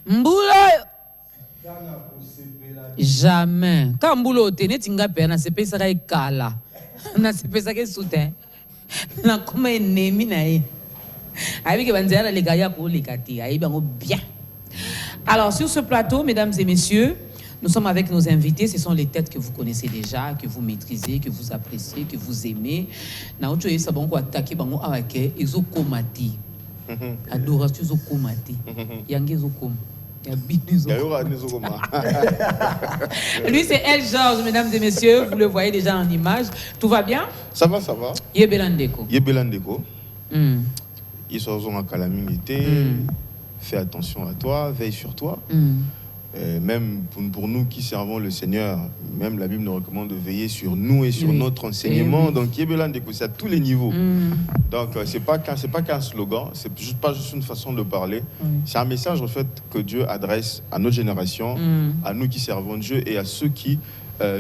Mboula. Jamais. Quand Mboula te net inga pe na sepe saka ikala. Na sepe saka soutien. Na kuma ennemi na e. Avec banzera les gars pour les kati. Ayi bango bien. Alors sur ce plateau, mesdames et messieurs, nous sommes avec nos invités. Ce sont les têtes que vous connaissez déjà, que vous maîtrisez, que vous appréciez, que vous aimez. Na ocho yesa bango attaquer bango awake ezo komati. Adoration ezo komati. Yangi ezo kom. Lui c'est El Georges, mesdames et messieurs, vous le voyez déjà en image. Tout va bien? Ça va, ça va. Yebelandeko. Yebelandeko. Ils sont en calamité. Fais attention à toi, veille sur toi. Même pour nous qui servons le Seigneur, même la Bible nous recommande de veiller sur nous et sur notre enseignement. Donc, Yebelandeko, c'est à tous les niveaux. Donc, c'est pas qu'un slogan, c'est pas juste une façon de parler. C'est un message en fait que Dieu adresse à notre génération, à nous qui servons Dieu et à ceux qui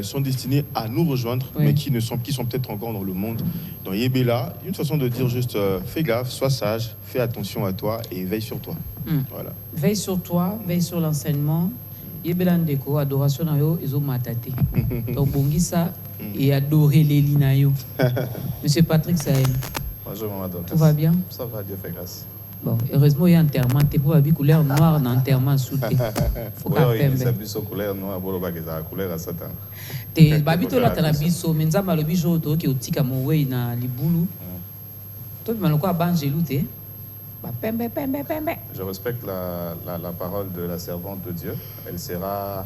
sont destinés à nous rejoindre, mais qui sont peut-être encore dans le monde. Donc Yebela, une façon de dire juste fais gaffe, sois sage, fais attention à toi et veille sur toi. Voilà. Veille sur toi, veille sur l'enseignement. Yebela ndeko, adoration na yo, ezo matate. Donc bongisa et adorer les linayo. Monsieur Patrick Sahel. Bonjour maman Dorcas. Tout va bien? Ça va, Dieu fait grâce. Bon, heureusement, il y a un enterrement. Tu peux avoir couleur noire dans l'enterrement sous tes. Faut qu'on pembe. Ça biso couleur noire, bolo ba keza couleur à Satan. Te babito la tanabiso, menza malobi joto ki otika mowe na libulu. Toi maloko abangelou te. Ba pembe. Je respecte la parole de la servante de Dieu. Elle sera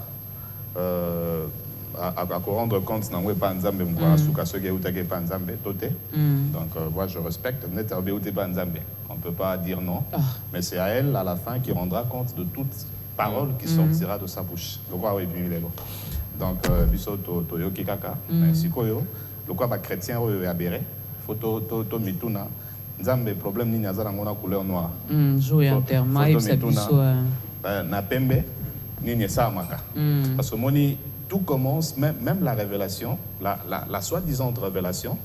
à rendre compte dans pas nzambe mwa suka soki utake pa nzambe toté. Donc moi je respecte netarbe uté pa nzambe. On ne peut pas dire non, mais c'est à elle, à la fin, qui rendra compte de toute parole qui sortira de sa bouche. Donc, biso toyo kikaka, si koyo, le quoi va chrétien ou abéré, photo to mituna, nzambe problème ni nazara ngona couleur noire. Jouer enterrement et ça biso na pembe ni nyesa maka. Parce que moni tout commence même la révélation, la soi-disant révélation.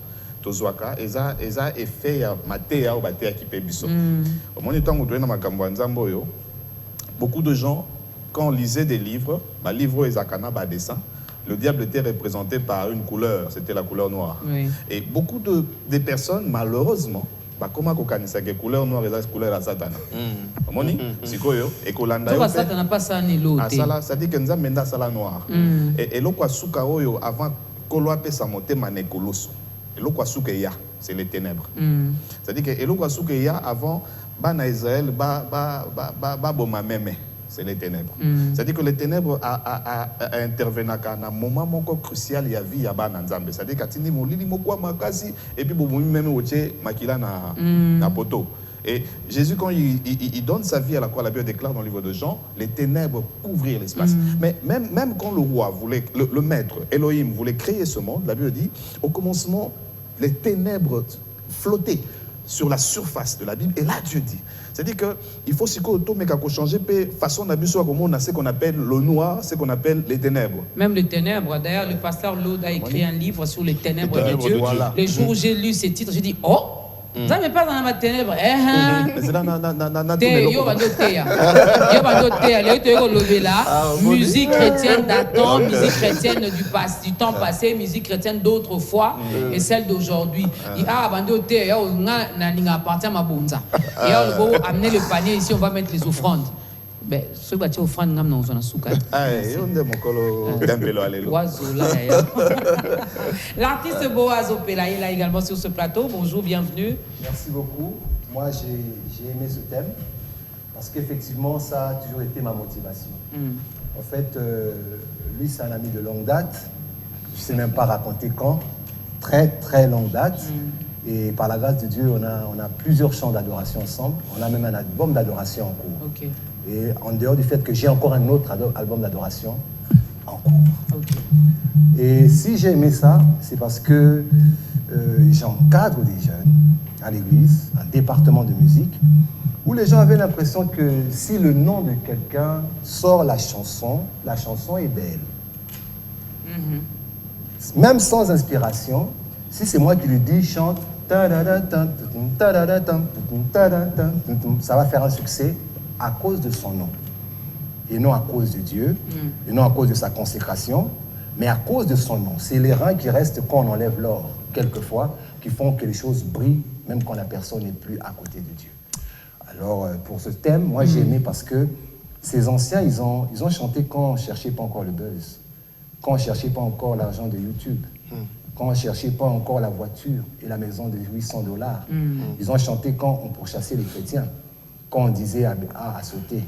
Tozwaka eza effet ya mateya ou bateya qui peut biso. Au moment où tu es dans makambo nzambo yo, beaucoup de gens quand on lisait des livres, ba livre ezakana ba dessin, le diable était représenté par une couleur, c'était la couleur noire. Et beaucoup de personnes malheureusement ba koma ko kanisa ke couleur noire eza couleur ya Satan. Omoni sikoyo e kolanda yo. Satan pas ça ni l'autre. Asala ça dit que nzambe nda sala noire. Et lokwa suka oyo avant kolwa pesa motema ne koloso. Elokwasukeya, c'est les ténèbres. C'est-à-dire que Elokwasukeya, avant, Bana Israël, Boma Meme, c'est les ténèbres. C'est-à-dire que les ténèbres interviennent à un moment crucial, il y a vie à Bana Nzambe. C'est-à-dire que Tini Molili Mokwa Makasi, et puis Boumi même Oche Makila na poto. Et Jésus, quand il donne sa vie à la croix, la Bible déclare dans le livre de Jean, les ténèbres couvrirent l'espace. Mais même quand le roi voulait, le maître, Elohim, voulait créer ce monde, la Bible dit, au commencement, les ténèbres flottaient sur la surface de la Bible. Et là, Dieu dit, c'est-à-dire qu'il faut changer de façon ce qu'on appelle le noir, ce qu'on appelle les ténèbres. Même les ténèbres. D'ailleurs, le pasteur Lode a écrit un livre sur les ténèbres de Dieu. Voilà. Le jour où j'ai lu ces titres, j'ai dit, oh, ça me pas dans ma ténèbre. Musique chrétienne d'antan, musique chrétienne du temps passé, musique chrétienne d'autrefois et celle d'aujourd'hui. Il a abandonné il appartient à ma bonza. Et on va amener le panier ici, on va mettre les offrandes. Ben, ceux qui ont offrande, nous avons un souka. L'artiste Boaz Opela est là également sur ce plateau. Bonjour, bienvenue. Merci beaucoup. Moi, j'ai aimé ce thème parce qu'effectivement, ça a toujours été ma motivation. En fait, lui, c'est un ami de longue date. Je ne sais même pas raconter quand. Très, très longue date. Et par la grâce de Dieu, on a plusieurs chants d'adoration ensemble. On a même un album d'adoration en cours. Okay. Et en dehors du fait que j'ai encore un autre album d'adoration en cours. Okay. Et si j'ai aimé ça, c'est parce que j'encadre des jeunes à l'église, un département de musique, où les gens avaient l'impression que si le nom de quelqu'un sort la chanson est belle. Même sans inspiration, si c'est moi qui lui dis, chante, ça va faire un succès à cause de son nom. Et non à cause de Dieu, et non à cause de sa consécration, mais à cause de son nom. C'est les reins qui restent quand on enlève l'or, quelquefois, qui font que les choses brillent, même quand la personne n'est plus à côté de Dieu. Alors, pour ce thème, moi j'ai aimé parce que ces anciens, ils ont chanté quand on ne cherchait pas encore le buzz, quand on ne cherchait pas encore l'argent de YouTube, quand on ne cherchait pas encore la voiture et la maison de $800. Ils ont chanté quand on pourchassait les chrétiens, quand on disait à sauter.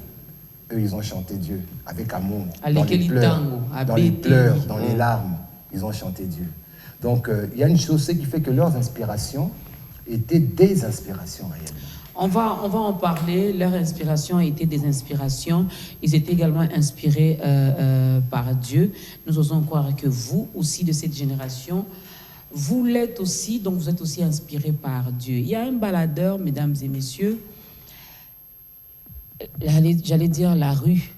Eux, ils ont chanté Dieu avec amour, dans les pleurs, dans les larmes, ils ont chanté Dieu. Donc, il y a une chose, c'est qui fait que leurs inspirations étaient des inspirations réellement. On va en parler. Leur inspiration était des inspirations. Ils étaient également inspirés par Dieu. Nous osons croire que vous aussi de cette génération, vous l'êtes aussi, donc vous êtes aussi inspirés par Dieu. Il y a un baladeur, mesdames et messieurs, j'allais dire la rue,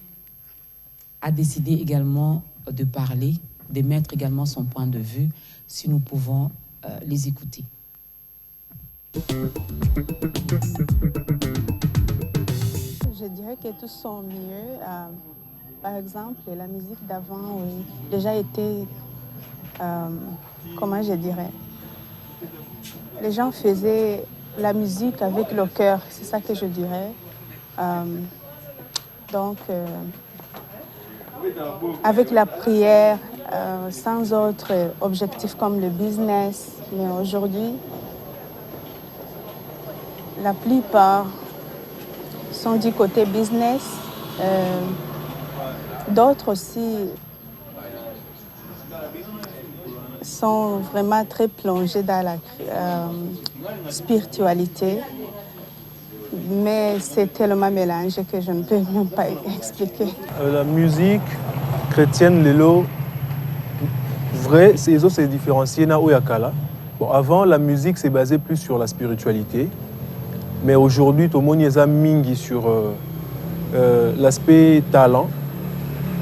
a décidé également de parler, de mettre également son point de vue, si nous pouvons les écouter. Je dirais que tous sont mieux. Par exemple, la musique d'avant déjà été, comment je dirais, les gens faisaient la musique avec le cœur, c'est ça que je dirais. Donc, avec la prière, sans autre objectif comme le business. Mais aujourd'hui, la plupart sont du côté business. D'autres aussi sont vraiment très plongés dans la spiritualité. Mais c'est tellement mélangé que je ne peux même pas expliquer. La musique chrétienne, lelo, vrai, c'est différencié na oyakala. Bon, avant, la musique s'est basée plus sur la spiritualité. Mais aujourd'hui, tout le monde est mingi sur l'aspect talent.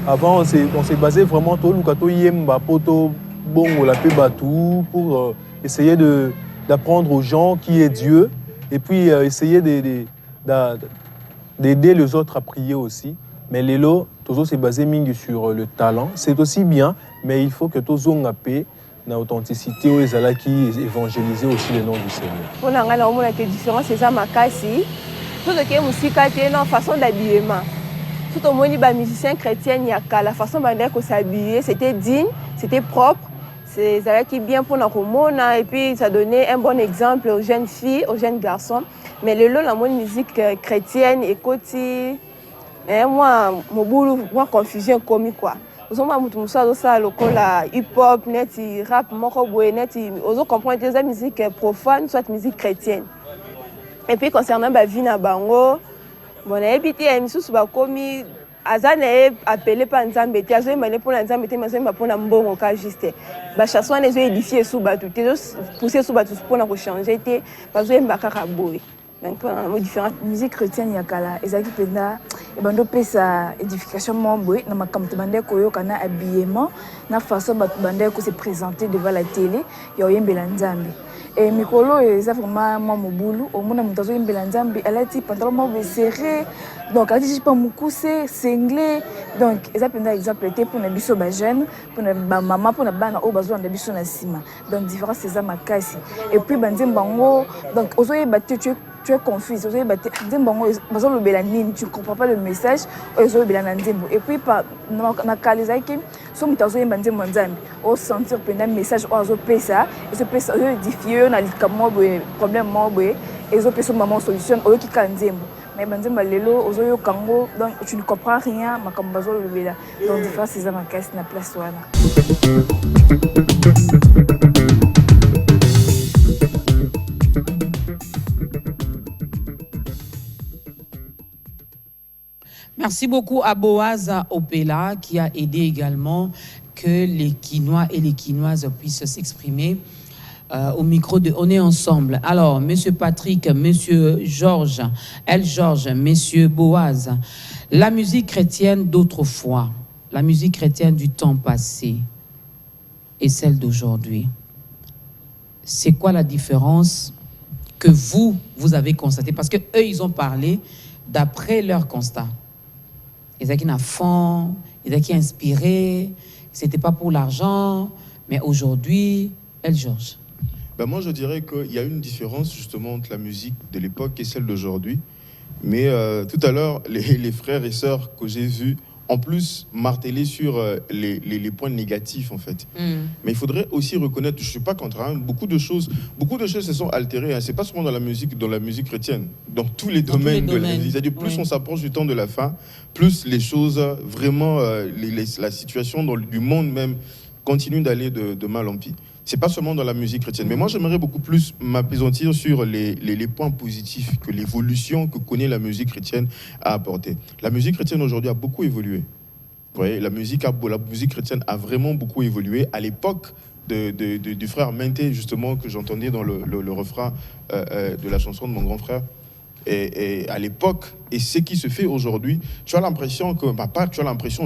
Avant, on s'est basé vraiment tout le yemba poto bongo la batou pour essayer d'apprendre aux gens qui est Dieu et puis essayer d'aider les autres à prier aussi. Mais l'élo, tout s'est basé mingi sur le talent. C'est aussi bien, mais il faut que tout le monde ait l'authenticité où les ala qui évangéliser aussi le nom du Seigneur. Pour nous, on a une différence, c'est ça, ma casse. Tout ce qui est musique, c'est une façon d'habillement. Tout le monde est musicien chrétien, il y a la façon dont s'habiller, c'était digne, c'était propre. C'est ça qui est bien pour nous, et puis ça donnait un bon exemple aux jeunes filles, aux jeunes garçons. Mais le lot, la musique chrétienne, écoute, moi, mon confusion comique quoi. Vous savez, ça la hip-hop, net, rap, net, vous comprenez des musiques profanes, soit musique chrétienne. Et puis concernant la vie na bango, bon, habité à Missou Subakomi, Azane appelé par Nzambe, Azoé mané pour Nzambe, mais Azoé pour Nambongo ka juste. Ba chanson les yeux édifiés sous batu, pousser sous batu pour na changer, Azoé mbakaka boy. Donc pour la différentes musique chrétienne yakala, ezaki penda et bando pesa édification mamboy na makamto bande koyo kana habillement na façon batu bande ko se présenter devant la télé, yo yembela Nzambe. Et Mikolo, c'est vraiment moi mon boulot. Au moins, mon tazo yembela Nzambe, elle a dit pantalon moi serré. Donc, elle dit pas moukou c'est cinglé. Donc, ça prend un exemple pour na biso ba jeune, pour na maman, pour na bana o bazo na biso na sima. Donc, différence c'est ça ma casse. Et puis banzem bango, donc ozoye batte tu es confus, ozoye batte bango bazo le belanine, tu comprends pas le message, ozoye belana nzembo. Et puis par na kaliza ki so mutazo yembanze Nzambe, o sentir pendant message o azo pesa, et ce pesa o édifier na likamo boye problème mo boye, et zo pesa maman solution o ki kanzembo. Mais banzemba lelo ozoyo kango, donc tu ne comprends rien makambo bazo le bela. Donc différence c'est ça ma casse na place wana. Merci beaucoup à Boaz Opela qui a aidé également que les Quinois et les Quinoises puissent s'exprimer au micro de On est ensemble. Alors, Monsieur Patrick, Monsieur Georges, Monsieur Boaz, la musique chrétienne d'autrefois, la musique chrétienne du temps passé et celle d'aujourd'hui, c'est quoi la différence que vous avez constatée? Parce que eux, ils ont parlé d'après leur constat. Ils qui n'a fond, ils qui inspiré, c'était pas pour l'argent, mais aujourd'hui, elle Georges. Ben moi, je dirais qu'il y a une différence justement entre la musique de l'époque et celle d'aujourd'hui. Mais tout à l'heure, les frères et sœurs que j'ai vus, en plus, marteler sur les points négatifs, en fait. Mais il faudrait aussi reconnaître, je ne suis pas contre, hein, beaucoup de choses se sont altérées. Hein. Ce n'est pas seulement dans la musique chrétienne, dans tous les domaines de la vie. C'est-à-dire, plus on s'approche du temps de la fin, plus les choses, vraiment, la situation du monde même, continue d'aller de mal en pis. C'est pas seulement dans la musique chrétienne. Mais moi, j'aimerais beaucoup plus m'appesantir sur les points positifs que l'évolution que connaît la musique chrétienne a apporté. La musique chrétienne aujourd'hui a beaucoup évolué. Vous voyez, la musique chrétienne a vraiment beaucoup évolué. À l'époque du frère Menté, justement, que j'entendais dans le refrain de la chanson de mon grand frère, et à l'époque, et ce qui se fait aujourd'hui, tu as l'impression que,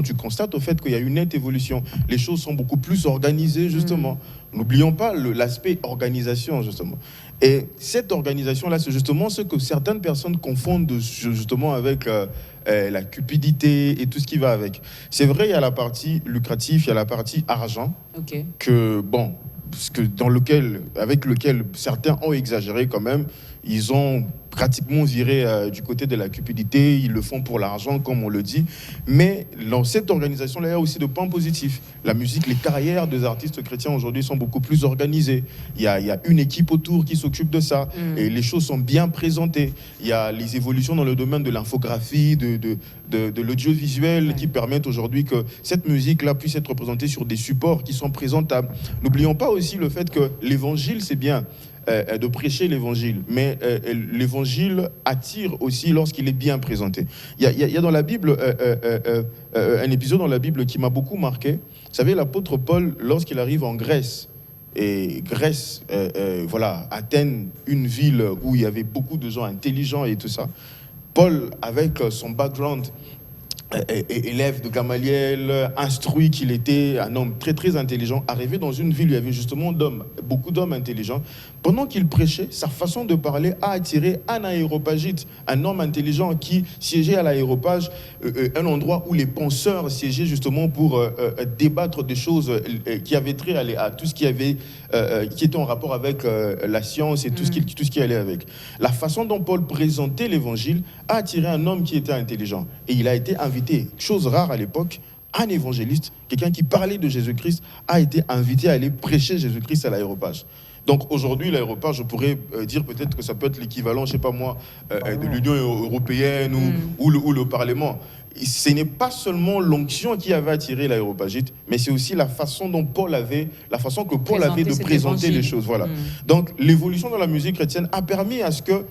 tu constates au fait qu'il y a une nette évolution. Les choses sont beaucoup plus organisées, justement. N'oublions pas l'aspect organisation, justement. Et cette organisation-là, c'est justement ce que certaines personnes confondent justement avec la cupidité et tout ce qui va avec. C'est vrai, il y a la partie lucrative, il y a la partie argent, avec lequel certains ont exagéré quand même. Ils ont pratiquement viré du côté de la cupidité, ils le font pour l'argent, comme on le dit. Mais dans cette organisation-là, il y a aussi de points positifs. La musique, les carrières des artistes chrétiens aujourd'hui sont beaucoup plus organisées. Il y a une équipe autour qui s'occupe de ça. Et les choses sont bien présentées. Il y a les évolutions dans le domaine de l'infographie, de l'audiovisuel qui permettent aujourd'hui que cette musique-là puisse être représentée sur des supports qui sont présentables. N'oublions pas aussi le fait que l'évangile, c'est bien de prêcher l'évangile, mais l'évangile attire aussi lorsqu'il est bien présenté. Il y a dans la Bible un épisode dans la Bible qui m'a beaucoup marqué. Vous savez, l'apôtre Paul, lorsqu'il arrive en Grèce, et Grèce, Athènes, une ville où il y avait beaucoup de gens intelligents et tout ça, Paul, avec son background, élève de Gamaliel, instruit qu'il était, un homme très très intelligent, arrivé dans une ville où il y avait justement beaucoup d'hommes intelligents. Pendant qu'il prêchait, sa façon de parler a attiré un aéropagite, un homme intelligent qui siégeait à l'aéropage, un endroit où les penseurs siégeaient justement pour débattre des choses qui avaient trait à tout ce qui était en rapport avec la science et tout ce qui allait avec. La façon dont Paul présentait l'évangile a attiré un homme qui était intelligent. Et il a été invité, chose rare à l'époque, un évangéliste, quelqu'un qui parlait de Jésus-Christ, a été invité à aller prêcher Jésus-Christ à l'aéropage. Donc aujourd'hui, l'aéropage, je pourrais dire peut-être que ça peut être l'équivalent, je ne sais pas moi, de l'Union européenne ou le Parlement. Ce n'est pas seulement l'onction qui avait attiré l'aéropagite, mais c'est aussi la façon que Paul avait de présenter les choses. Voilà. Donc l'évolution dans la musique chrétienne a permis à ce que,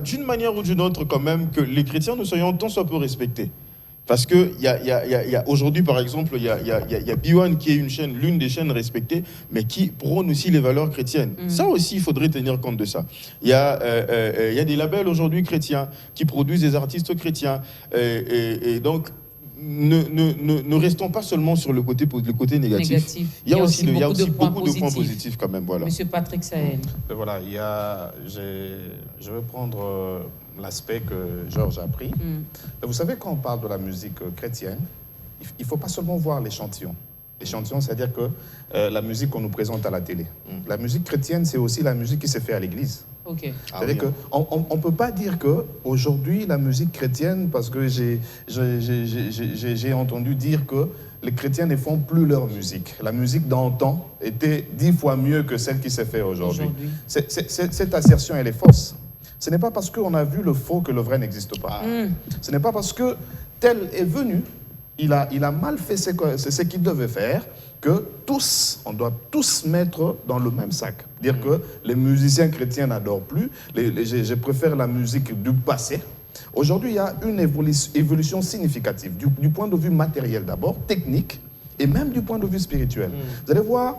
d'une manière ou d'une autre, quand même, que les chrétiens nous soyons tant soit peu respectés. Parce que aujourd'hui, par exemple, il y a B1 qui est l'une des chaînes respectées, mais qui prône aussi les valeurs chrétiennes. Ça aussi, il faudrait tenir compte de ça. Il y a des labels aujourd'hui chrétiens qui produisent des artistes chrétiens. Et donc, ne restons pas seulement sur le côté négatif. Il y a aussi beaucoup de points positifs quand même. Voilà. Monsieur Patrick Sahel. Voilà, je vais prendre l'aspect que Georges a pris. Vous savez, quand on parle de la musique chrétienne, il ne faut pas seulement voir l'échantillon. L'échantillon, c'est-à-dire que la musique qu'on nous présente à la télé. La musique chrétienne, c'est aussi la musique qui se fait à l'église. Okay. C'est-à-dire qu'on ne peut pas dire qu'aujourd'hui, la musique chrétienne, parce que j'ai entendu dire que les chrétiens ne font plus leur musique. La musique d'antan était 10 fois mieux que celle qui s'est faite aujourd'hui. Cette assertion, elle est fausse. Ce n'est pas parce qu'on a vu le faux que le vrai n'existe pas. Ce n'est pas parce que tel est venu, il a mal fait ce qu'il devait faire, que on doit tous mettre dans le même sac. Dire que les musiciens chrétiens n'adorent plus, je préfère la musique du passé. Aujourd'hui, il y a une évolution significative, du point de vue matériel d'abord, technique, et même du point de vue spirituel. Vous allez voir,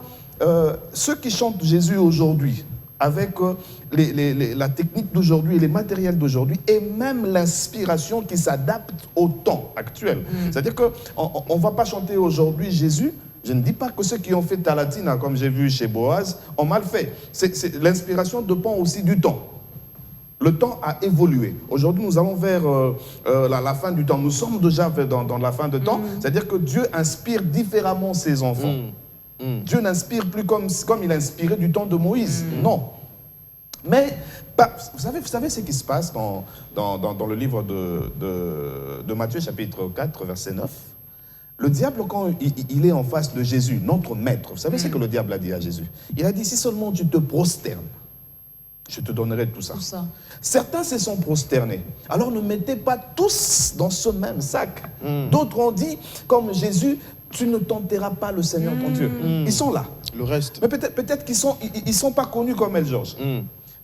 ceux qui chantent Jésus aujourd'hui, avec la technique d'aujourd'hui et les matériels d'aujourd'hui, et même l'inspiration qui s'adapte au temps actuel. C'est-à-dire qu'on ne va pas chanter aujourd'hui Jésus. Je ne dis pas que ceux qui ont fait Talatina, comme j'ai vu chez Boaz, ont mal fait. L'inspiration dépend aussi du temps. Le temps a évolué. Aujourd'hui, nous allons vers la fin du temps. Nous sommes déjà dans la fin du temps. C'est-à-dire que Dieu inspire différemment ses enfants. Dieu n'inspire plus comme il a inspiré du temps de Moïse. Non. Mais, vous savez ce qui se passe dans le livre de Matthieu, chapitre 4, verset 9. Le diable, quand il est en face de Jésus, notre maître, vous savez ce que le diable a dit à Jésus? Il a dit, si seulement tu te prosternes, je te donnerai tout ça. Certains se sont prosternés. Alors ne mettez pas tous dans ce même sac. D'autres ont dit, comme Jésus, tu ne tenteras pas le Seigneur ton Dieu. Ils sont là. Le reste. Mais peut-être qu'ils ne sont pas connus comme El Georges.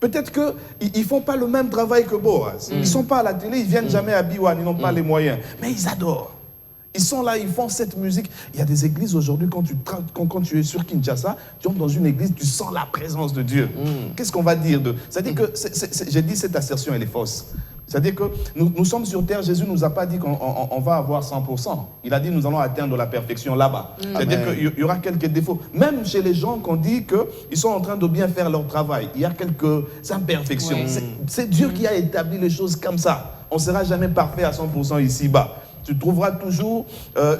Peut-être qu'ils ne font pas le même travail que Boaz. Ils ne sont pas à la télé, ils ne viennent jamais à Biwan, ils n'ont pas les moyens. Mais ils adorent. Ils sont là, ils font cette musique. Il y a des églises aujourd'hui, quand tu es sur Kinshasa, tu entres dans une église, tu sens la présence de Dieu. Qu'est-ce qu'on va dire de... C'est-à-dire que, j'ai dit cette assertion, elle est fausse. C'est-à-dire que nous sommes sur terre, Jésus ne nous a pas dit qu'on va avoir 100%. Il a dit nous allons atteindre la perfection là-bas. C'est-à-dire qu'il y aura quelques défauts. Même chez les gens qu'on dit qu'ils sont en train de bien faire leur travail, il y a quelques imperfections. C'est Dieu qui a établi les choses comme ça. On ne sera jamais parfait à 100% ici-bas. Tu trouveras toujours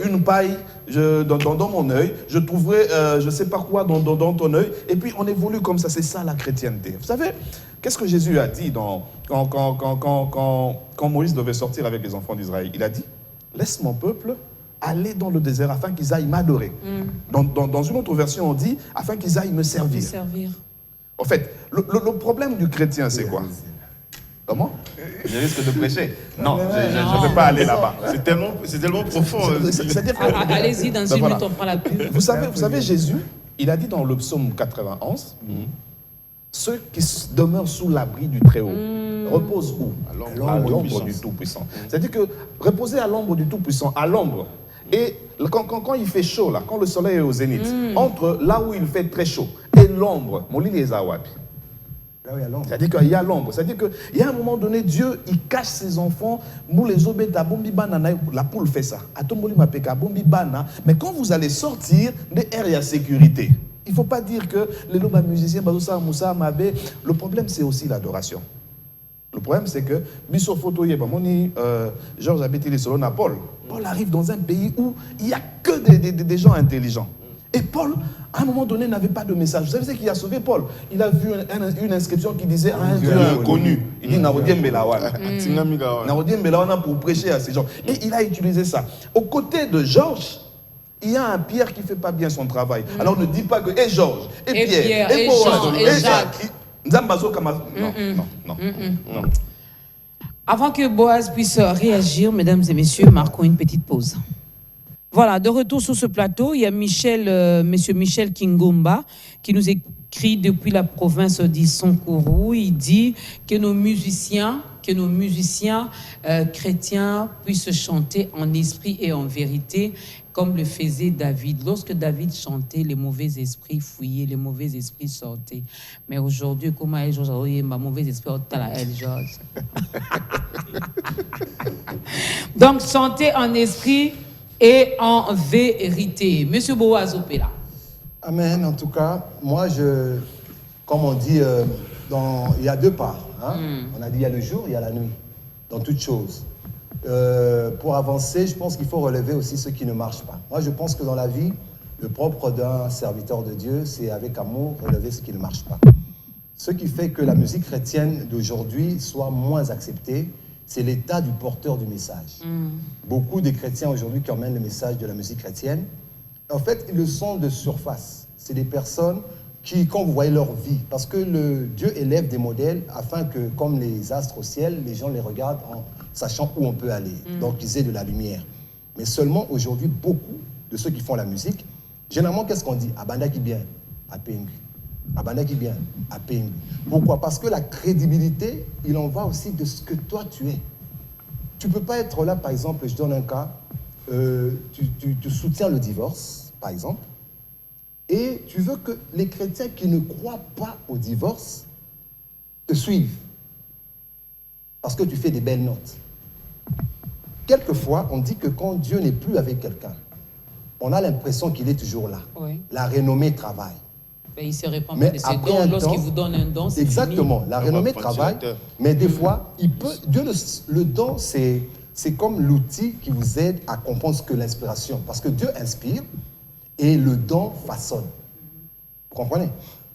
une paille dans mon œil, je trouverai je ne sais pas quoi dans ton œil, et puis on évolue comme ça, c'est ça la chrétienté. Vous savez, qu'est-ce que Jésus a dit quand Moïse devait sortir avec les enfants d'Israël? Il a dit, laisse mon peuple aller dans le désert afin qu'ils aillent m'adorer. Dans une autre version, on dit, afin qu'ils aillent me servir. En fait, le problème du chrétien, c'est quoi? Comment? Je risque de prêcher. Non, je ne vais pas aller là-bas. C'est tellement profond. C'est-à-dire que... Allez-y, dans 6 minutes, on prend la pub. Vous savez, Jésus, il a dit dans le psaume 91, ceux qui demeurent sous l'abri du Très-Haut reposent où? À l'ombre du Tout-Puissant. C'est-à-dire que reposer à l'ombre du Tout-Puissant, à l'ombre, et quand il fait chaud, là, quand le soleil est au zénith, entre là où il fait très chaud et l'ombre, mon lit les awapi. C'est-à-dire qu'il y a l'ombre. C'est-à-dire qu'il y a un moment donné, Dieu, il cache ses enfants. La poule fait ça. Mais quand vous allez sortir, il y a sécurité. Il ne faut pas dire que les musiciens, le problème, c'est aussi l'adoration. Le problème, c'est que Georges Abétili Solon à Paul. Paul arrive dans un pays où il n'y a que des gens intelligents. Et Paul, à un moment donné, n'avait pas de message. Vous savez ce qui a sauvé Paul? Il a vu une inscription qui disait un Dieu inconnu. Il dit Narodien Belawana. Narodien Belawana pour prêcher à ces gens. Et il a utilisé ça. Aux côtés de Georges, il y a un Pierre qui ne fait pas bien son travail. Alors ne dis pas que et Georges, et Pierre, et Jean, et Jacques. Non. Avant que Boaz puisse réagir, mesdames et messieurs, marquons une petite pause. Voilà, de retour sur ce plateau, il y a monsieur Michel Kingomba qui nous écrit depuis la province d'Isonkourou. Il dit que nos musiciens chrétiens puissent chanter en esprit et en vérité comme le faisait David. Lorsque David chantait, les mauvais esprits fouillaient, les mauvais esprits sortaient. Mais aujourd'hui, comment est Georges mauvais esprit Georges. Donc, chanter en esprit et en vérité. Monsieur Boaz Opela. Amen. En tout cas, moi, comme on dit, il y a deux parts. On a dit il y a le jour, il y a la nuit, dans toutes choses. Pour avancer, je pense qu'il faut relever aussi ce qui ne marche pas. Moi, je pense que dans la vie, le propre d'un serviteur de Dieu, c'est avec amour relever ce qui ne marche pas. Ce qui fait que la musique chrétienne d'aujourd'hui soit moins acceptée, c'est l'état du porteur du message. Beaucoup de chrétiens aujourd'hui qui emmènent le message de la musique chrétienne, en fait, ils le sont de surface. C'est des personnes qui, quand vous voyez leur vie, parce que Dieu élève des modèles afin que, comme les astres au ciel, les gens les regardent en sachant où on peut aller. Donc, ils aient de la lumière. Mais seulement aujourd'hui, beaucoup de ceux qui font la musique, généralement, qu'est-ce qu'on dit? Abanda qui bien, à Pengu. Abanda qui bien, à Pengu. Pourquoi? Parce que la crédibilité, il en va aussi de ce que toi tu es. Tu ne peux pas être là, par exemple, je donne un cas, tu soutiens le divorce, par exemple, et tu veux que les chrétiens qui ne croient pas au divorce te suivent. Parce que tu fais des belles notes. Quelquefois, on dit que quand Dieu n'est plus avec quelqu'un, on a l'impression qu'il est toujours là. Oui. La renommée travaille. Ben, il se répand Mais pas de ses après dons. un Lorsqu'il temps- vous donne un don, c'est Exactement, fini. la renommée va travaille, ventilateur. mais des fois, Dieu le don, c'est comme l'outil qui vous aide à comprendre ce que l'inspiration. Parce que Dieu inspire et le don façonne. Vous comprenez?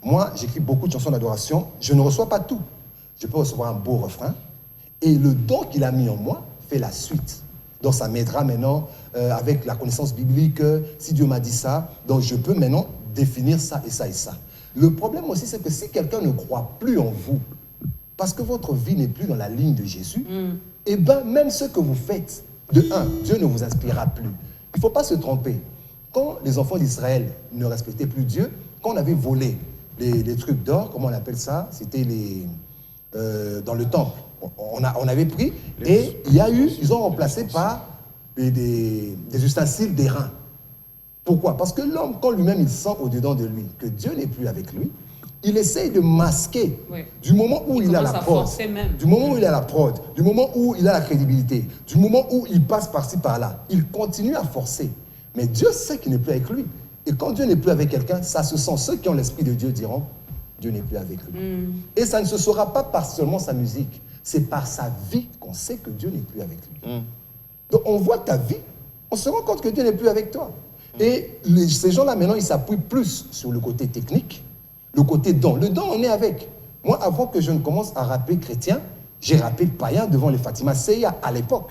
Moi, j'écris beaucoup de chansons d'adoration, je ne reçois pas tout. Je peux recevoir un beau refrain et le don qu'il a mis en moi fait la suite. Donc ça m'aidera maintenant avec la connaissance biblique, si Dieu m'a dit ça, donc je peux maintenant définir ça et ça et ça. Le problème aussi, c'est que si quelqu'un ne croit plus en vous, parce que votre vie n'est plus dans la ligne de Jésus, eh bien, même ce que vous faites, de un, Dieu ne vous inspirera plus. Il ne faut pas se tromper. Quand les enfants d'Israël ne respectaient plus Dieu, quand on avait volé les trucs d'or, comment on appelle ça? C'était dans le temple. On avait pris et ils ont remplacé par des ustensiles d'airain. Pourquoi? Parce que l'homme, quand lui-même il sent au-dedans de lui que Dieu n'est plus avec lui, il essaye de masquer du moment où il a la prod, du moment où il a la prod, du moment où il a la crédibilité, du moment où il passe par-ci par-là, il continue à forcer. Mais Dieu sait qu'il n'est plus avec lui. Et quand Dieu n'est plus avec quelqu'un, ça se sent. Ceux qui ont l'esprit de Dieu diront, Dieu n'est plus avec lui. Et ça ne se saura pas par seulement sa musique, c'est par sa vie qu'on sait que Dieu n'est plus avec lui. Donc on voit ta vie, on se rend compte que Dieu n'est plus avec toi. Et ces gens-là, maintenant, ils s'appuient plus sur le côté technique, le côté don. Le don, on est avec. Moi, avant que je ne commence à rapper chrétien, j'ai rappé païen devant les Fatima Seya à l'époque.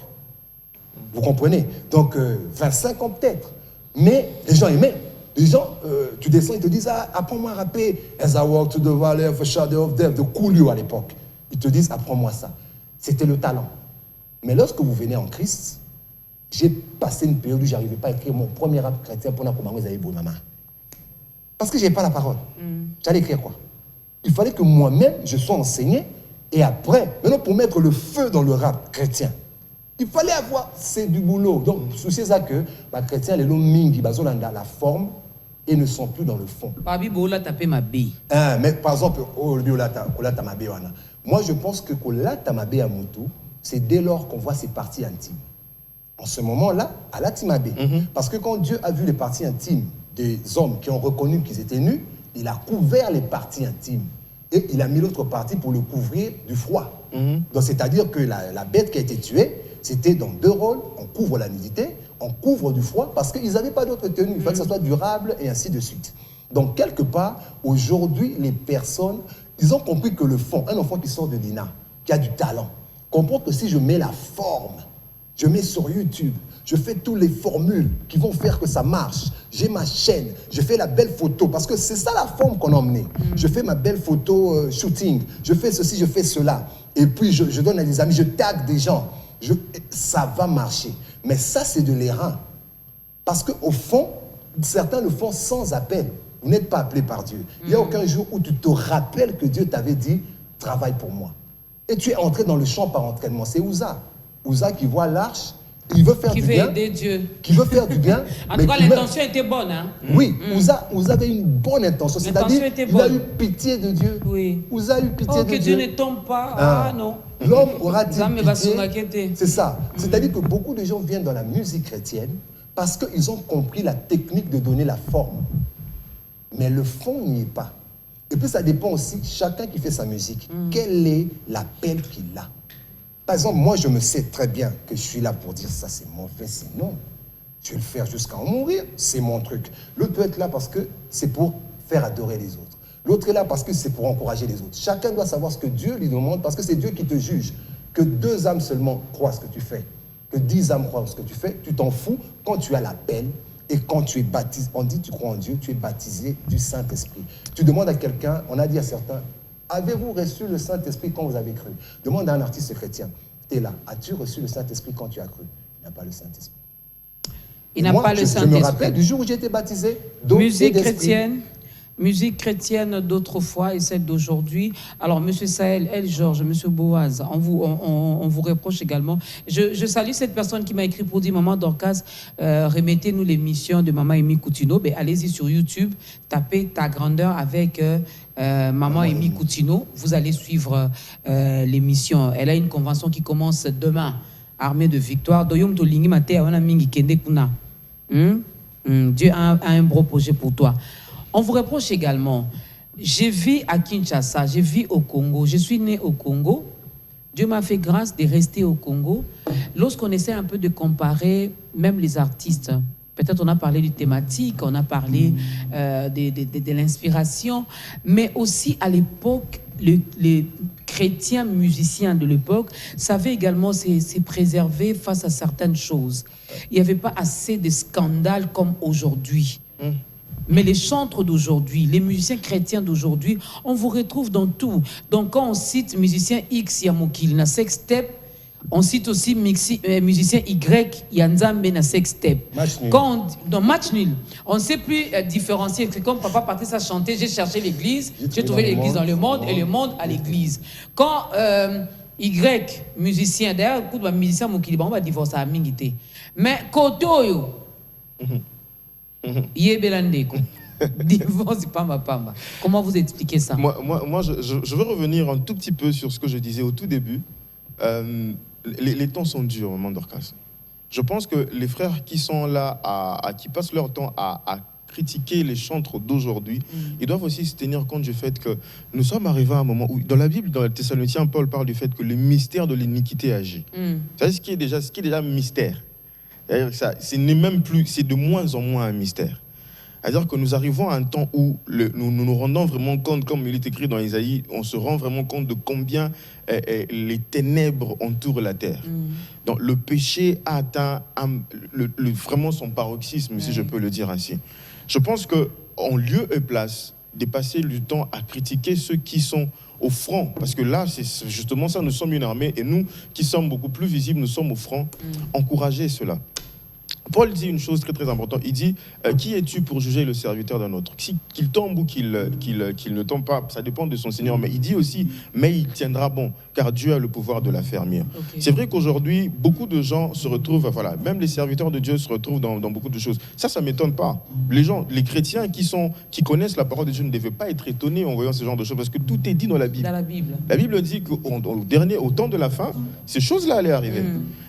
Vous comprenez? Donc, 25 ans peut-être. Mais les gens aimaient. Les gens, tu descends, ils te disent, apprends-moi à rapper. As I walk to the valley of a shadow of death, de Coolio à l'époque. Ils te disent, apprends-moi ça. C'était le talent. Mais lorsque vous venez en Christ, j'ai passé une période où je n'arrivais pas à écrire mon premier rap chrétien pour maman. Parce que je n'avais pas la parole. J'allais écrire quoi? Il fallait que moi-même, je sois enseigné. Et après, maintenant pour mettre le feu dans le rap chrétien, il fallait avoir, c'est du boulot. Donc, c'est ça que les chrétiens, les longs mingi, ils ont la forme et ne sont plus dans le fond. Mais par exemple, moi je pense que c'est dès lors qu'on voit ses parties intimes. En ce moment-là, à la Timabé. Parce que quand Dieu a vu les parties intimes des hommes qui ont reconnu qu'ils étaient nus, il a couvert les parties intimes. Et il a mis l'autre partie pour le couvrir du froid. Donc c'est-à-dire que la bête qui a été tuée, c'était dans deux rôles. On couvre la nudité, on couvre du froid, parce qu'ils n'avaient pas d'autre tenue. Il fallait que ça soit durable et ainsi de suite. Donc quelque part, aujourd'hui, les personnes, ils ont compris que le fond, un enfant qui sort de l'INA, qui a du talent, comprend que si je mets la forme, je mets sur YouTube, je fais toutes les formules qui vont faire que ça marche. J'ai ma chaîne, je fais la belle photo, parce que c'est ça la forme qu'on a emmenée. Je fais ma belle photo shooting, je fais ceci, je fais cela. Et puis je donne à des amis, je tag des gens. Ça va marcher. Mais ça, c'est de l'erreur. Parce qu'au fond, certains le font sans appel. Vous n'êtes pas appelé par Dieu. Il n'y a aucun jour où tu te rappelles que Dieu t'avait dit, travaille pour moi. Et tu es entré dans le champ par entraînement. C'est Ouza. Ouza qui voit l'arche, il veut faire du bien. Qui veut aider Dieu. Qui veut faire du bien. En tout cas, l'intention était bonne. Hein? Oui, Ouza avait une bonne intention. C'est-à-dire qu'il a eu pitié de Dieu. Oui. Ouza a eu pitié de Dieu. Que Dieu ne tombe pas. Ah non. L'homme aura-t-il pitié? C'est ça. C'est-à-dire que beaucoup de gens viennent dans la musique chrétienne parce qu'ils ont compris la technique de donner la forme. Mais le fond n'y est pas. Et puis ça dépend aussi, chacun qui fait sa musique, quel est l'appel qu'il a. Par exemple, moi, je me sais très bien que je suis là pour dire ça, c'est mon fait, sinon, je vais le faire jusqu'à en mourir, c'est mon truc. L'autre peut être là parce que c'est pour faire adorer les autres. L'autre est là parce que c'est pour encourager les autres. Chacun doit savoir ce que Dieu lui demande parce que c'est Dieu qui te juge. Que 2 âmes seulement croient ce que tu fais, que 10 âmes croient ce que tu fais, tu t'en fous quand tu as l'appel et quand tu es baptisé. On dit tu crois en Dieu, tu es baptisé du Saint-Esprit. Tu demandes à quelqu'un, on a dit à certains, avez-vous reçu le Saint-Esprit quand vous avez cru? Demande à un artiste chrétien, tu es là, as-tu reçu le Saint-Esprit quand tu as cru? Il n'a pas le Saint-Esprit. Il n'a pas le Saint-Esprit. Je me rappelle du jour où j'ai été baptisé. Musique chrétienne d'autrefois et celle d'aujourd'hui. Alors, M. Sahel, El Georges, M. Boaz, on vous reproche également. Je salue cette personne qui m'a écrit pour dire, Maman Dorcas, remettez-nous l'émission de Maman Amy Coutinho. Ben, allez-y sur YouTube, tapez Ta Grandeur avec Maman Amy Coutinho. Vous allez suivre l'émission. Elle a une convention qui commence demain. Armée de victoire. Dieu a un gros projet pour toi. On vous reproche également. Je vis à Kinshasa, je vis au Congo, je suis né au Congo. Dieu m'a fait grâce de rester au Congo. Lorsqu'on essaie un peu de comparer, même les artistes, peut-être on a parlé du thématique, on a parlé de l'inspiration, mais aussi à l'époque, les chrétiens musiciens de l'époque savaient également se préserver face à certaines choses. Il n'y avait pas assez de scandales comme aujourd'hui. Mais les chantres d'aujourd'hui, les musiciens chrétiens d'aujourd'hui, on vous retrouve dans tout. Donc quand on cite musicien X, Yamokil, na sextep, on cite aussi musicien Y, Yanzambe, na sextep. Dans match nul, on ne sait plus différencier. C'est comme papa Patrice a chanté, j'ai cherché l'église, j'ai trouvé l'église dans le monde et le monde à l'église. Quand Y, musicien, d'ailleurs, beaucoup de musiciens Mokili, on va divorcer à Mingité. Mais Kotoyo, Yebelandeko. Divorce Pamba. Comment vous expliquez ça? Moi je veux revenir un tout petit peu sur ce que je disais au tout début. Les temps sont durs au Mandorcas. Je pense que les frères qui sont là, qui passent leur temps à critiquer les chantres d'aujourd'hui, ils doivent aussi se tenir compte du fait que nous sommes arrivés à un moment où, dans la Bible, dans le Thessaloniciens, Paul parle du fait que le mystère de l'iniquité agit. C'est ce qui est déjà mystère. C'est même plus, c'est de moins en moins un mystère. C'est-à-dire que nous arrivons à un temps où nous nous rendons vraiment compte, comme il est écrit dans Isaïe, on se rend vraiment compte de combien les ténèbres entourent la terre. Donc le péché a atteint vraiment son paroxysme, si je peux le dire ainsi. Je pense qu'en lieu et place de passer du temps à critiquer ceux qui sont au front, parce que là, c'est justement ça, nous sommes une armée, et nous qui sommes beaucoup plus visibles, nous sommes au front, encourager cela. Paul dit une chose très très importante, il dit qui es-tu pour juger le serviteur d'un autre? Qu'il tombe ou qu'il ne tombe pas, ça dépend de son Seigneur, mais il dit aussi, mais il tiendra bon, car Dieu a le pouvoir de l'affermir. C'est vrai qu'aujourd'hui, beaucoup de gens se retrouvent, voilà, même les serviteurs de Dieu se retrouvent dans beaucoup de choses. Ça m'étonne pas. Les chrétiens qui connaissent la parole de Dieu ne devaient pas être étonnés en voyant ce genre de choses, parce que tout est dit dans la Bible. La Bible dit qu'au temps de la fin, ces choses-là allaient arriver.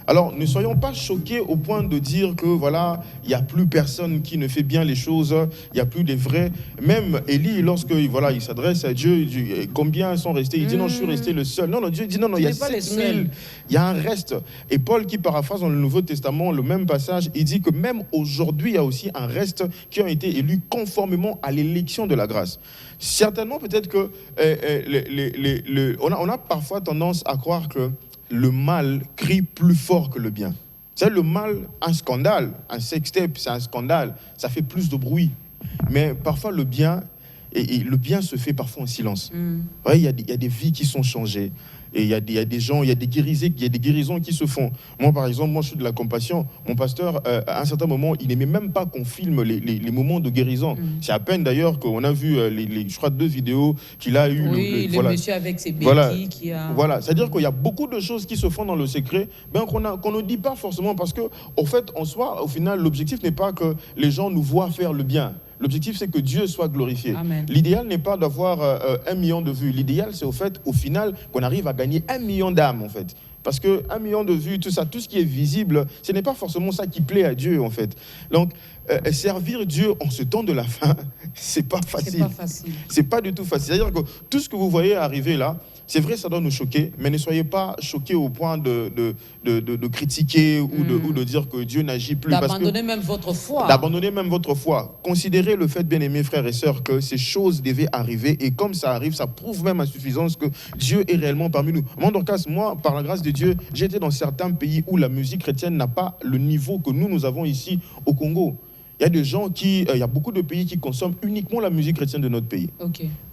Alors, ne soyons pas choqués au point de dire que, voilà, il n'y a plus personne qui ne fait bien les choses, il n'y a plus des vrais. Même Élie, lorsque voilà, il s'adresse à Dieu, il dit, combien sont restés? Il dit, non, je suis resté le seul. Non, Dieu dit, non, il y a 7000, il y a un reste. Et Paul, qui paraphrase dans le Nouveau Testament le même passage, il dit que même aujourd'hui, il y a aussi un reste qui ont été élus conformément à l'élection de la grâce. Certainement, peut-être que on a parfois tendance à croire que le mal crie plus fort que le bien. C'est le mal, un scandale, un sextape, c'est un scandale, ça fait plus de bruit. Mais parfois le bien, et le bien se fait parfois en silence. Il y a des vies qui sont changées. Et il y a des gens, il y a des guérisons qui se font. Moi, par exemple, je suis de la compassion. Mon pasteur, à un certain moment, il n'aimait même pas qu'on filme les moments de guérison. C'est à peine d'ailleurs qu'on a vu, je crois, 2 vidéos qu'il a eu. Oui, le monsieur avec ses béquilles qui a... Voilà, c'est-à-dire qu'il y a beaucoup de choses qui se font dans le secret, qu'on ne dit pas forcément, parce que, au fait, en soi, au final, l'objectif n'est pas que les gens nous voient faire le bien. L'objectif, c'est que Dieu soit glorifié. L'idéal n'est pas d'avoir 1 million de vues. L'idéal, c'est au final, qu'on arrive à gagner 1 million d'âmes, en fait. Parce que 1 million de vues, tout ça, tout ce qui est visible, ce n'est pas forcément ça qui plaît à Dieu, en fait. Donc, servir Dieu en ce temps de la fin, c'est pas facile. C'est pas du tout facile. C'est-à-dire que tout ce que vous voyez arriver là, c'est vrai, ça doit nous choquer, mais ne soyez pas choqués au point de critiquer ou de dire que Dieu n'agit plus. D'abandonner même votre foi. D'abandonner même votre foi. Considérez le fait, bien-aimés frères et sœurs, que ces choses devaient arriver, et comme ça arrive, ça prouve même à suffisance que Dieu est réellement parmi nous. Mandorcas, moi, par la grâce de Dieu, j'étais dans certains pays où la musique chrétienne n'a pas le niveau que nous avons ici au Congo. Il y a des gens il y a beaucoup de pays qui consomment uniquement la musique chrétienne de notre pays.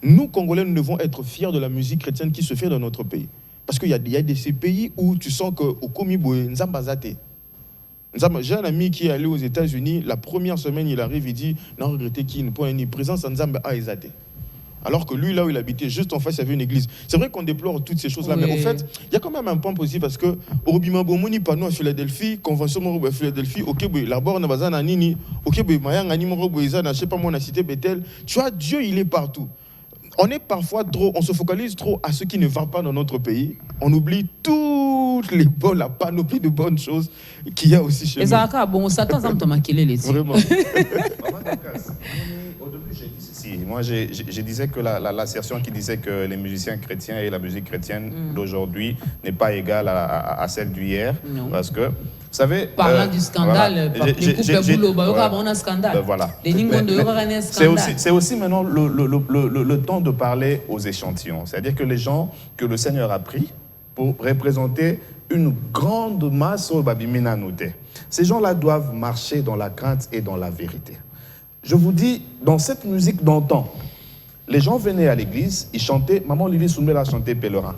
Nous, Congolais, nous devons être fiers de la musique chrétienne qui se fait dans notre pays. Parce qu'il y a ces pays où tu sens qu'au Komiboué, Nzambazate. J'ai un ami qui est allé aux États-Unis, la première semaine, il arrive, il dit, non, regrettez qui, une présence Nzamba a Ezate. Alors que lui, là où il habitait, juste en face, il y avait une église. C'est vrai qu'on déplore toutes ces choses-là, mais au fait, il y a quand même un point positif, parce que au Bimabomoni, pano à Philadelphie, convention à Philadelphie, ok, là-bas, on a un nini, ok, je sais pas moi, on a cité Bethel. Tu vois, Dieu, il est partout. On est parfois on se focalise trop à ce qui ne va pas dans notre pays. On oublie la panoplie de bonnes choses qu'il y a aussi chez nous. Bon, Satan, ça me les Vraiment. Au début, j'ai dit ceci. Moi, je disais que l'assertion qui disait que les musiciens chrétiens et la musique chrétienne d'aujourd'hui n'est pas égale à celle d'hier. Parce que, vous savez... Parlant du scandale, voilà. C'est aussi maintenant le temps de parler aux échantillons. C'est-à-dire que les gens que le Seigneur a pris pour représenter une grande masse au Babimina noté. Ces gens-là doivent marcher dans la crainte et dans la vérité. Je vous dis, dans cette musique d'antan, les gens venaient à l'église, ils chantaient, Maman Lili Soumbela chantait Pèlerin.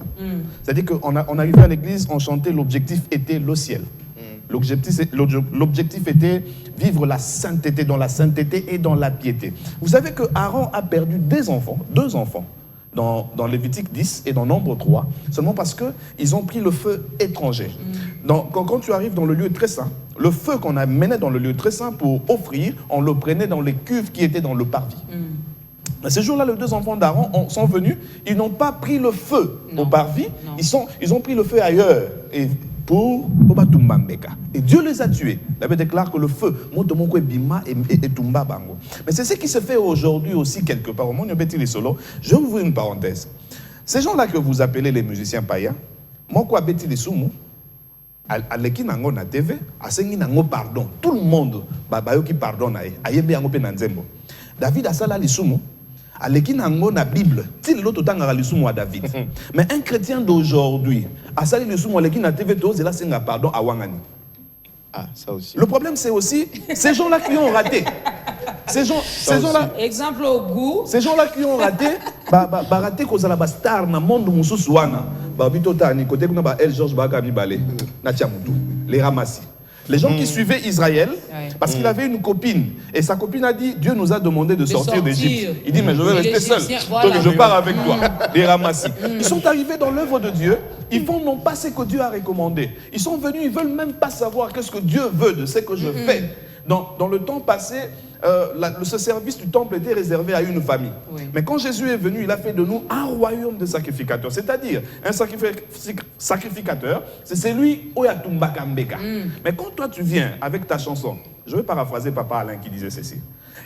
C'est-à-dire qu'on arrivait à l'église, on chantait, l'objectif était le ciel. L'objectif était vivre la sainteté, dans la sainteté et dans la piété. Vous savez que Aaron a perdu deux enfants, dans Lévitique 10 et dans Nombre 3, seulement parce qu'ils ont pris le feu étranger. Quand tu arrives dans le lieu très saint, le feu qu'on a mené dans le lieu très saint pour offrir, on le prenait dans les cuves qui étaient dans le parvis. Ce jour-là, les deux enfants d'Aaron sont venus, ils n'ont pas pris le feu au parvis, ils ont pris le feu ailleurs. Et Dieu les a tués. La Bible déclare que le feu, mais c'est ce qui se fait aujourd'hui aussi quelque part. Je vais ouvrir une parenthèse. Ces gens-là que vous appelez les musiciens païens, moi, quoi, Betty les Soumou, à l'équipe nango na TV, à sengi nango pardon. Tout le monde, babayo qui pardonne, ayembe yango pe nanzembo. David a sala les Soumou. À l'équipe nango na Bible, si l'autre temps a les Soumou à David. Mais un chrétien d'aujourd'hui, à sala les Soumou, à l'équipe na TV, tous là senga pardon à Wangani. Ah, ça aussi. Le problème, c'est aussi ces gens-là qui ont raté. Ces gens-là. Exemple au goût. Ces gens-là qui ont raté, raté cause la star na monde mususuana. Côté El Georges Bakami Balé, les ramassis. Les gens qui suivaient Israël, parce qu'il avait une copine, et sa copine a dit, Dieu nous a demandé de sortir d'Égypte. Il dit, mais je vais rester seul, donc je pars avec toi. Les ramassis. Ils sont arrivés dans l'œuvre de Dieu, ils font non pas ce que Dieu a recommandé. Ils sont venus, ils ne veulent même pas savoir qu'est-ce que Dieu veut de ce que je fais. Dans le temps passé, ce service du temple était réservé à une famille. Mais quand Jésus est venu, il a fait de nous un royaume de sacrificateurs. C'est-à-dire, un sacrificateur, c'est celui Oyatumba Kambeka. Mais quand toi tu viens avec ta chanson, je vais paraphraser Papa Alain qui disait ceci,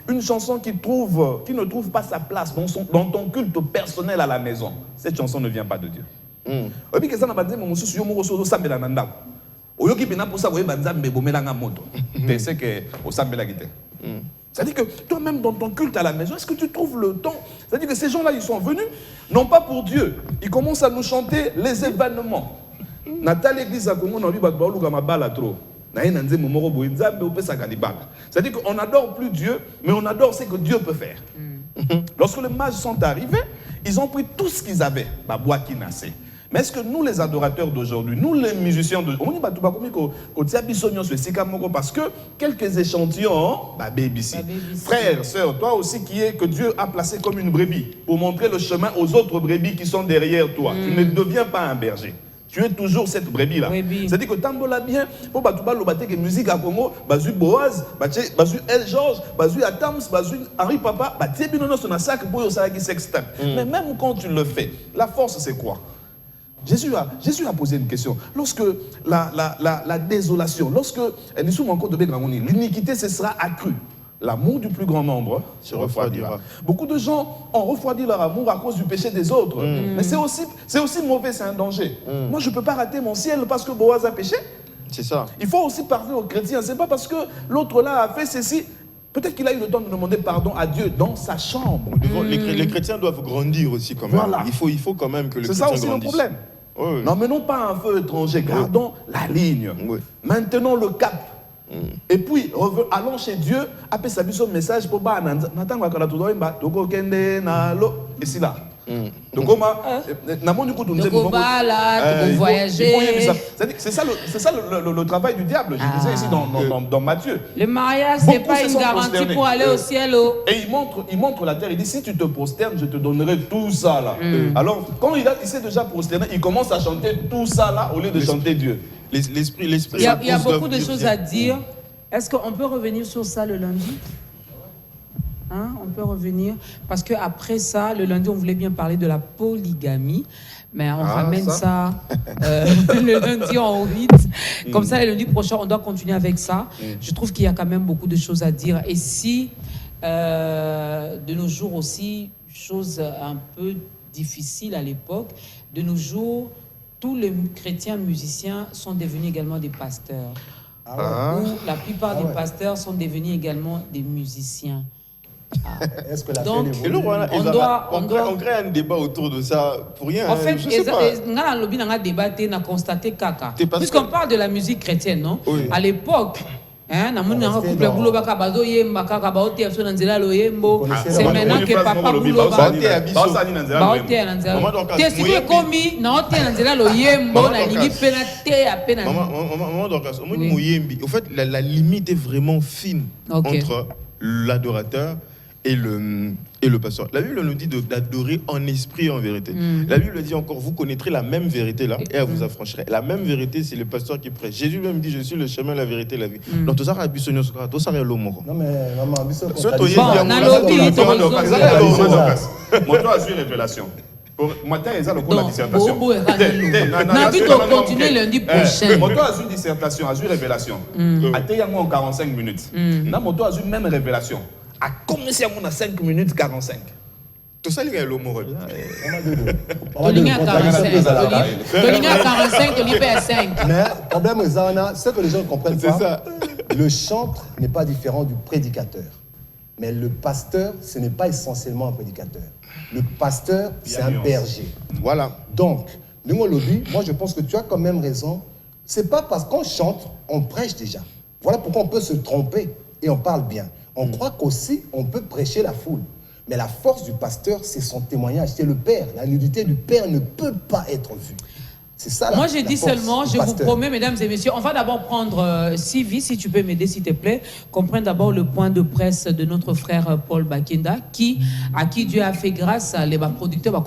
une chanson qui ne trouve pas sa place dans ton culte personnel à la maison, cette chanson ne vient pas de Dieu. C'est-à-dire que toi-même dans ton culte à la maison, est-ce que tu trouves le temps? C'est-à-dire que ces gens-là, ils sont venus, non pas pour Dieu. Ils commencent à nous chanter les événements. C'est-à-dire qu'on n'adore plus Dieu, mais on adore ce que Dieu peut faire. Lorsque les mages sont arrivés, ils ont pris tout ce qu'ils avaient. Mais est-ce que nous, les adorateurs d'aujourd'hui, nous, les musiciens d'aujourd'hui, parce que quelques échantillons, frère, sœur, toi aussi que Dieu a placé comme une brebis pour montrer le chemin aux autres brebis qui sont derrière toi. Tu ne deviens pas un berger. Tu es toujours cette brebis-là. C'est-à-dire que Tambola bien, pour que musique à Congo, Bazu Boaz, Bazu El Georges, Bazu Atams, Bazu Henri Papa, mais même quand tu le fais, la force c'est quoi? Jésus a posé une question. Lorsque la désolation, lorsque l'iniquité se sera accrue, l'amour du plus grand nombre se refroidira. Beaucoup de gens ont refroidi leur amour à cause du péché des autres. Mais c'est aussi mauvais, c'est un danger. Moi, je ne peux pas rater mon ciel parce que Boaz a péché. C'est ça. Il faut aussi parler aux chrétiens. Ce n'est pas parce que l'autre là a fait ceci. Peut-être qu'il a eu le temps de demander pardon à Dieu dans sa chambre. Les chrétiens doivent grandir aussi quand même. Voilà. Il faut quand même que les chrétiens grandissent. C'est ça aussi le problème. Oui. N'emmenons pas un feu étranger, gardons la ligne. Oui. Maintenons le cap. Et puis, allons chez Dieu, appelez sa son message pour et c'est là. Donc, voyager. C'est ça le travail du diable. Je disais ici dans Matthieu. Le mariage, ce n'est pas une garantie pour aller au ciel. Et il montre la terre. Il dit si tu te prosternes, je te donnerai tout ça là. Alors, quand il s'est déjà prosterné, il commence à chanter tout ça là au lieu de chanter Dieu. L'esprit. Il y a beaucoup de choses à dire. Est-ce qu'on peut revenir sur ça le lundi? On peut revenir, parce qu'après ça, le lundi, on voulait bien parler de la polygamie, mais on ramène ça le lundi en 8. Comme ça, le lundi prochain, on doit continuer avec ça. Je trouve qu'il y a quand même beaucoup de choses à dire. Et si de nos jours aussi, chose un peu difficile à l'époque, de nos jours, tous les chrétiens musiciens sont devenus également des pasteurs. Ou la plupart des pasteurs sont devenus également des musiciens. Est-ce que la Donc, on crée un débat autour de ça pour rien. En fait, je sais pas. on a débatté, on a constaté caca. Parce Puisqu'on parle de la musique chrétienne, non? Oui. À l'époque, c'est maintenant que papa au fait, la limite est vraiment fine entre l'adorateur et le pasteur. La Bible nous dit d'adorer en esprit et en vérité. La Bible dit encore, vous connaîtrez la même vérité là et elle vous affranchirez. La même vérité, c'est le pasteur qui prêche. Jésus même dit, je suis le chemin, la vérité, la vie. Donc tout ça, tout ça, non mais maman, moi toi j'ai révélation. Moi t'as ça le cours de la dissertation. Continuer lundi prochain. Moi toi j'ai dissertation, j'ai révélation. Attends en 45 minutes. Là moi toi j'ai même révélation. A commencé à mon 5 minutes 45. Tout ça, il y a l'homme moral. Tolinia 45, Tolinia 45, Tolinia 5. Mais le problème, ce que les gens ne comprennent pas, le chantre n'est pas différent du prédicateur. Mais le pasteur, ce n'est pas essentiellement un prédicateur. Le pasteur, c'est un berger. Voilà. Donc, moi je pense que tu as quand même raison. C'est pas parce qu'on chante, on prêche déjà. Voilà pourquoi on peut se tromper et on parle bien. On croit qu'aussi, on peut prêcher la foule. Mais la force du pasteur, c'est son témoignage, c'est le Père. La nudité du Père ne peut pas être vue. C'est ça. Moi, je dis seulement, je vous promets, mesdames et messieurs, on va d'abord prendre Sylvie, si tu peux m'aider, s'il te plaît, qu'on prenne d'abord le point de presse de notre frère Paul Bakenda, à qui Dieu a fait grâce, les producteurs,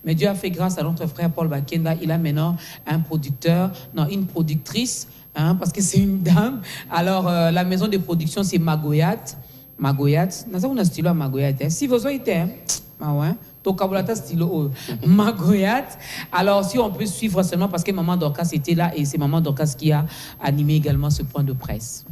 mais Dieu a fait grâce à notre frère Paul Bakenda. Il a maintenant un producteur, non, une productrice, parce que c'est une dame. Alors, la maison de production, c'est Magoyat. Magoyat. On a stylo à Magoyat. Si vous avez été, Magoyat. Alors, si on peut suivre seulement, parce que Maman Dorcas était là et c'est Maman Dorcas qui a animé également ce point de presse.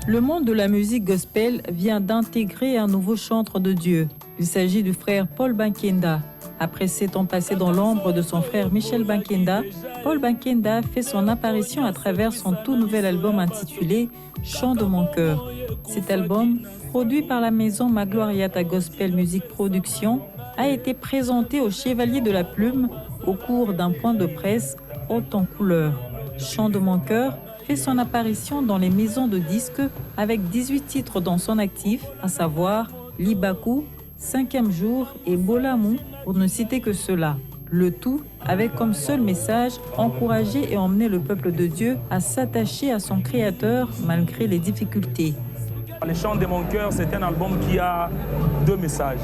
Le monde de la musique gospel vient d'intégrer un nouveau chantre de Dieu. Il s'agit du frère Paul Bakenda. Après 7 ans passés dans l'ombre de son frère Michel Bakenda, Paul Bakenda fait son apparition à travers son tout nouvel album intitulé « Chant de mon cœur ». Cet album, produit par la maison Magloriata Gospel Music Production, a été présenté au Chevalier de la Plume au cours d'un point de presse haut en couleur. « Chant de mon cœur » fait son apparition dans les maisons de disques avec 18 titres dans son actif, à savoir Libaku, 5e jour et Bolamou, pour ne citer que cela. Le tout avec comme seul message encourager et emmener le peuple de Dieu à s'attacher à son Créateur malgré les difficultés. Les Chants de mon cœur, c'est un album qui a 2 messages.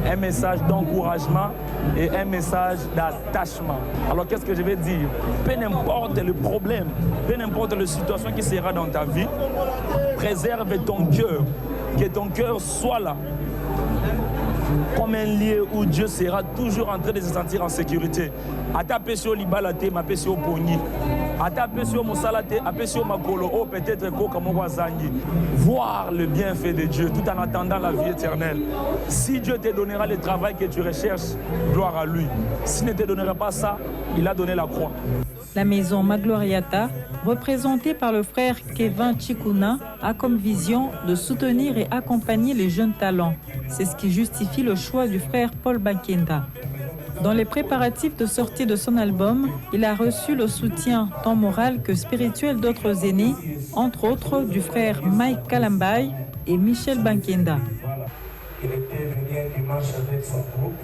Un message d'encouragement et un message d'attachement. Alors qu'est-ce que je vais dire? Peu importe le problème, peu importe la situation qui sera dans ta vie, préserve ton cœur, que ton cœur soit là. Comme un lieu où Dieu sera toujours en train de se sentir en sécurité. Atapé sur Libalate, ma sur Pogni. Atapé sur Mosalate, apé sur Makolo, oh peut-être Kokamowazangi. Voir le bienfait de Dieu tout en attendant la vie éternelle. Si Dieu te donnera le travail que tu recherches, gloire à lui. S'il ne te donnera pas ça, il a donné la croix. La maison Magloriata, représentée par le frère Kevin Chikuna, a comme vision de soutenir et accompagner les jeunes talents. C'est ce qui justifie le choix du frère Paul Bakenda. Dans les préparatifs de sortie de son album, il a reçu le soutien tant moral que spirituel d'autres aînés, entre autres du frère Mike Kalambay et Michel Bakenda. Il était venu un dimanche avec son groupe,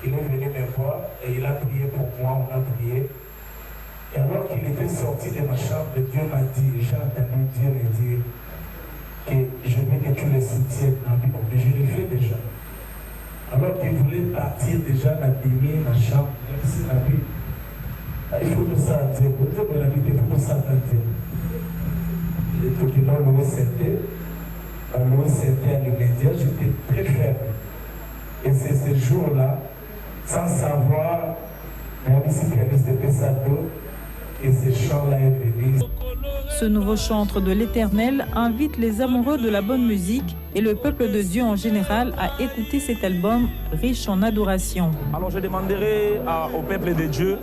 il est venu me voir et il a prié pour moi, on a prié. Et alors qu'il était sorti de ma chambre, Dieu m'a dit, j'ai entendu Dieu me dire que je veux que tu le soutiennes dans la vie, mais je le fais déjà. Alors qu'il voulait partir déjà d'abîmer ma chambre, c'est la vie. Il faut que ça aille, pour dire la vie, il faut que ça aille. Et tout le monde le sentait, à l'immédiat, j'étais très faible. Et c'est ce jour-là, sans savoir Mais ici, pianiste de Pessado, et ce chant-là est venu. Ce nouveau chantre de l'Éternel invite les amoureux de la bonne musique et le peuple de Dieu en général à écouter cet album riche en adoration. Alors je demanderai au peuple de Dieu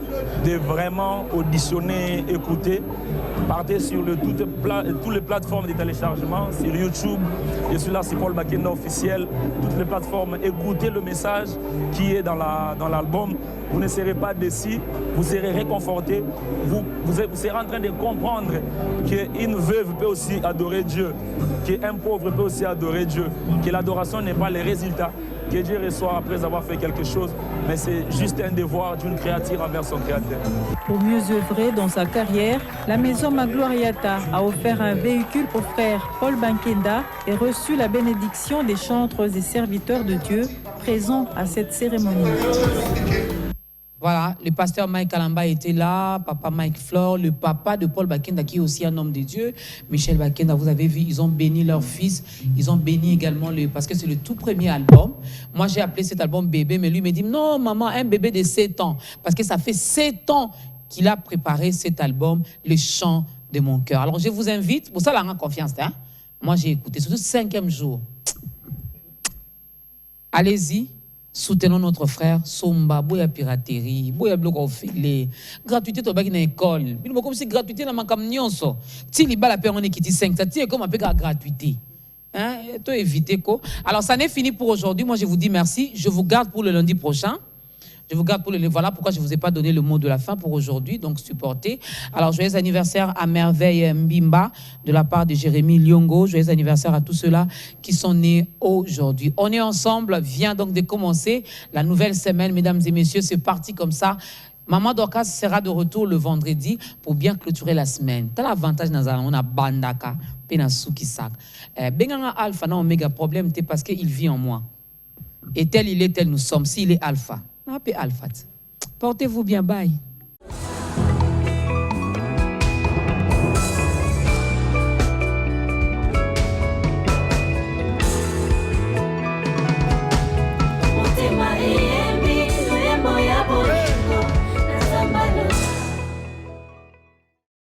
de vraiment auditionner, écouter. Partez sur toutes les plateformes de téléchargement, sur YouTube, et sur la Paul Bakenda officiel, toutes les plateformes. Écoutez le message qui est dans l'album. Vous ne serez pas déçus, vous serez réconfortés, vous serez en train de comprendre qu'une veuve peut aussi adorer Dieu, qu'un pauvre peut aussi adorer Dieu, que l'adoration n'est pas le résultat que Dieu reçoit après avoir fait quelque chose, mais c'est juste un devoir d'une créature envers son créateur. Pour mieux œuvrer dans sa carrière, la maison Magloriata a offert un véhicule pour frère Paul Bankenda et reçu la bénédiction des chantres et serviteurs de Dieu présents à cette cérémonie. Voilà, le pasteur Mike Kalamba était là, papa Mike Flore, le papa de Paul Bakenda qui est aussi un homme de Dieu, Michel Bakenda, vous avez vu, ils ont béni leur fils, ils ont béni également, parce que c'est le tout premier album. Moi j'ai appelé cet album bébé, mais lui me dit non maman, un bébé de 7 ans, parce que ça fait 7 ans qu'il a préparé cet album, Le chant de mon cœur. Alors je vous invite, pour ça la rend confiance, hein? Moi j'ai écouté, surtout 5e jour. Allez-y. Soutenons notre frère Somba, boya piraterie, boya bloc offelé, gratuité to baki na école. Bino comme si gratuité na makam nyonso. Ti li bala pe on est kiti 5, ça ti comme un peu gratuité. Hein, to éviter quoi. Alors ça n'est fini pour aujourd'hui. Moi je vous dis merci, je vous garde pour le lundi prochain. Je vous garde pour le... Voilà pourquoi je ne vous ai pas donné le mot de la fin pour aujourd'hui, donc supportez. Alors, joyeux anniversaire à Merveille Mbimba, de la part de Jérémy Lyongo. Joyeux anniversaire à tous ceux-là qui sont nés aujourd'hui. On est ensemble, vient donc de commencer la nouvelle semaine, mesdames et messieurs, c'est parti comme ça. Maman Dorcas sera de retour le vendredi pour bien clôturer la semaine. T'as l'avantage dans on a Bandaka, Penasuki Sak. Benganga Alpha, non, méga problème, c'est parce qu'il vit en moi. Et tel il est, tel nous sommes. S'il est Alpha. Portez-vous bien, bye.